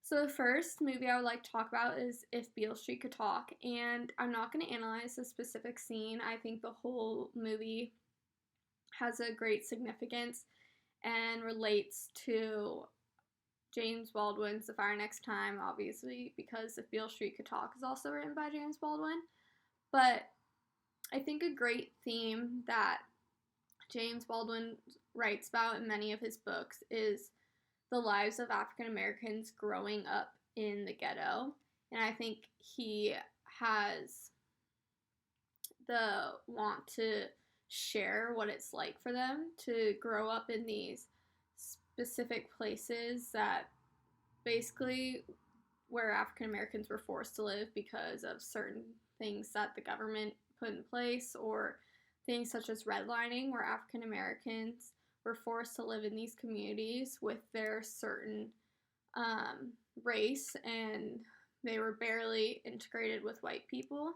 So the first movie I would like to talk about is If Beale Street Could Talk, and I'm not going to analyze a specific scene. I think the whole movie has a great significance and relates to James Baldwin's The Fire Next Time, obviously, because If Beale Street Could Talk is also written by James Baldwin. But I think a great theme that James Baldwin writes about in many of his books is the lives of African Americans growing up in the ghetto. And I think he has the want to share what it's like for them to grow up in these specific places that basically where African Americans were forced to live because of certain things that the government put in place, or things such as redlining, where African Americans were forced to live in these communities with their certain race, and they were barely integrated with white people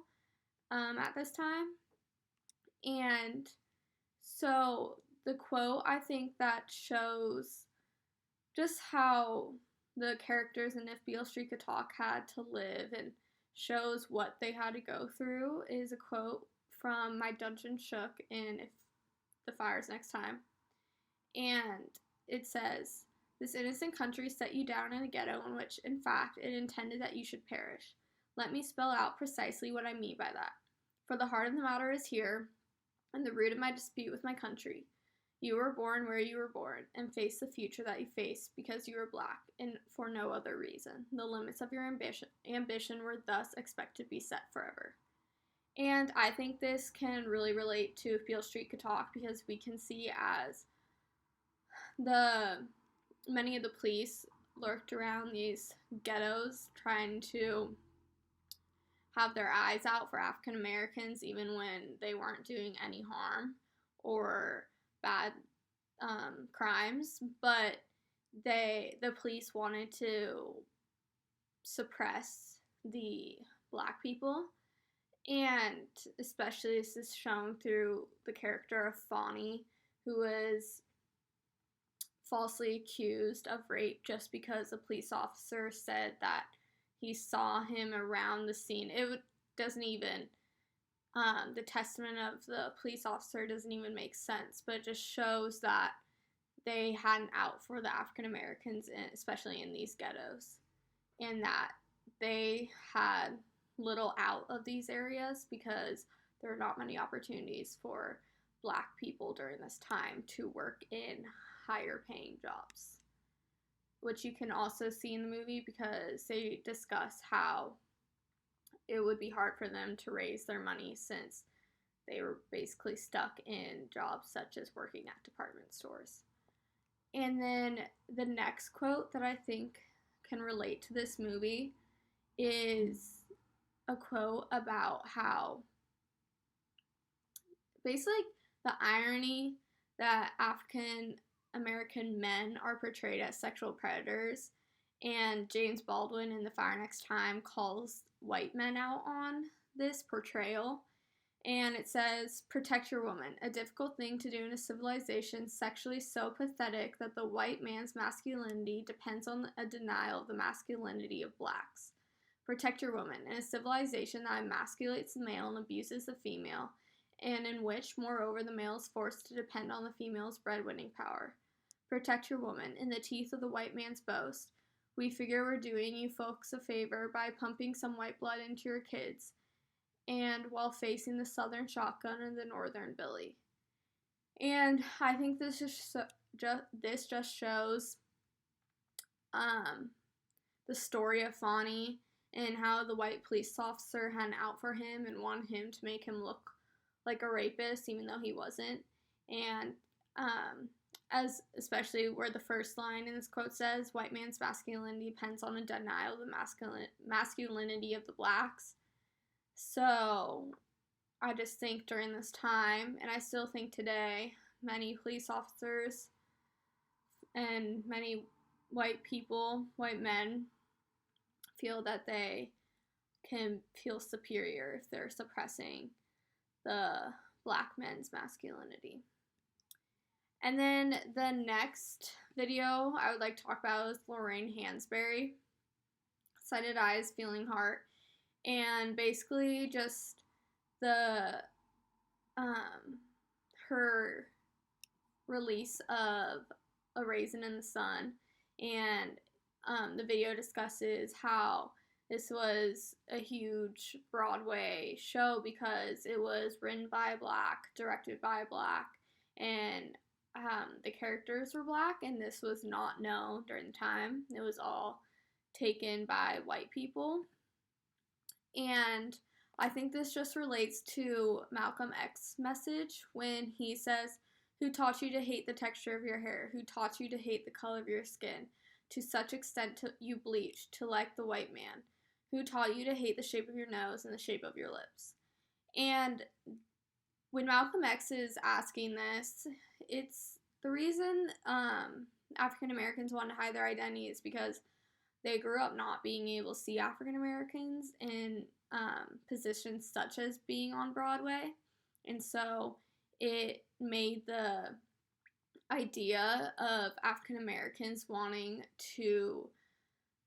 at this time. And so the quote, I think, that shows just how the characters in If Beale Street Could Talk had to live and shows what they had to go through is a quote from My Dungeon Shook in If the Fire's Next Time. And it says, "This innocent country set you down in a ghetto in which, in fact, it intended that you should perish. Let me spell out precisely what I mean by that. For the heart of the matter is here, and the root of my dispute with my country. You were born where you were born, and face the future that you face because you were black, and for no other reason. The limits of your ambition were thus expected to be set forever." And I think this can really relate to If Beale Street Could Talk, because we can see as many of the police lurked around these ghettos trying to have their eyes out for African Americans even when they weren't doing any harm or bad crimes, but the police wanted to suppress the black people. And especially this is shown through the character of Fonny, who was falsely accused of rape just because a police officer said that he saw him around the scene. It doesn't even, the testament of the police officer doesn't even make sense, but it just shows that they had an out for the African Americans, especially in these ghettos, and that they had little out of these areas because there are not many opportunities for black people during this time to work in higher paying jobs, which you can also see in the movie because they discuss how it would be hard for them to raise their money since they were basically stuck in jobs such as working at department stores. And then the next quote that I think can relate to this movie is a quote about how basically the irony that African American men are portrayed as sexual predators, and James Baldwin in The Fire Next Time calls white men out on this portrayal. And it says, "Protect your woman, a difficult thing to do in a civilization sexually so pathetic that the white man's masculinity depends on a denial of the masculinity of blacks. Protect your woman, in a civilization that emasculates the male and abuses the female, and in which, moreover, the male is forced to depend on the female's breadwinning power. Protect your woman, in the teeth of the white man's boast. We figure we're doing you folks a favor by pumping some white blood into your kids, and while facing the southern shotgun and the northern billy." And I think this just shows the story of Fonny and how the white police officer had an out for him and wanted him to make him look like a rapist even though he wasn't. And as especially where the first line in this quote says, "White man's masculinity depends on a denial of the masculinity of the blacks." So I just think during this time, and I still think today, many police officers and many white people, white men, feel that they can feel superior if they're suppressing the black men's masculinity. And then the next video I would like to talk about is Lorraine Hansberry. sighted eyes, feeling heart, and basically just the her release of A Raisin in the Sun, and the video discusses how this was a huge Broadway show because it was written by a Black, directed by a Black, and the characters were Black, and this was not known during the time. It was all taken by white people. And I think this just relates to Malcolm X's message when he says, "Who taught you to hate the texture of your hair? Who taught you to hate the color of your skin? To such extent you bleached to like the white man? Who taught you to hate the shape of your nose and the shape of your lips?" And when Malcolm X is asking this, it's the reason African Americans want to hide their identity is because they grew up not being able to see African Americans in positions such as being on Broadway. And so it made the idea of African Americans wanting to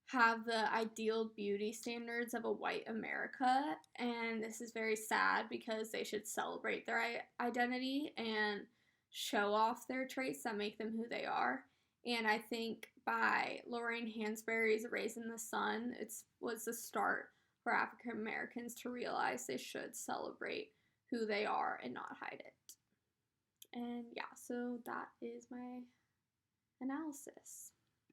have the ideal beauty standards of a white America. And this is very sad because they should celebrate their identity and show off their traits that make them who they are. And I think by Lorraine Hansberry's A Raisin in the Sun, it was the start for African Americans to realize they should celebrate who they are and not hide it. And yeah, so that is my analysis.